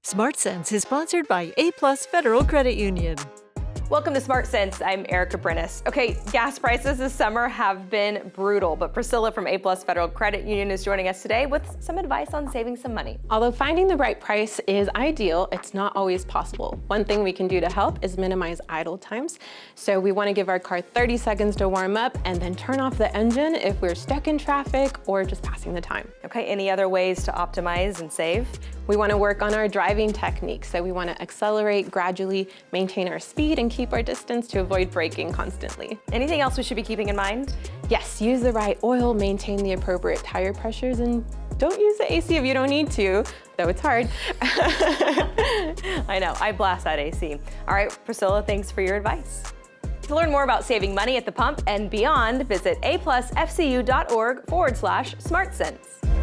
SmartSense is sponsored by A+ Federal Credit Union. Welcome to Smart Sense. I'm Erica Brennis. Okay, gas prices this summer have been brutal, but Priscilla from A+ Federal Credit Union is joining us today with some advice on saving some money. Although finding the right price is ideal, it's not always possible. One thing we can do to help is minimize idle times. So we want to give our car 30 seconds to warm up and then turn off the engine if we're stuck in traffic or just passing the time. Okay, any other ways to optimize and save? We want to work on our driving techniques. So we want to accelerate gradually, maintain our speed, and keep our distance to avoid braking constantly. Anything else we should be keeping in mind? Yes, use the right oil, maintain the appropriate tire pressures, and don't use the AC if you don't need to, though it's hard. I know, I blast that AC. All right, Priscilla, thanks for your advice. To learn more about saving money at the pump and beyond, visit aplusfcu.org/SmartSense.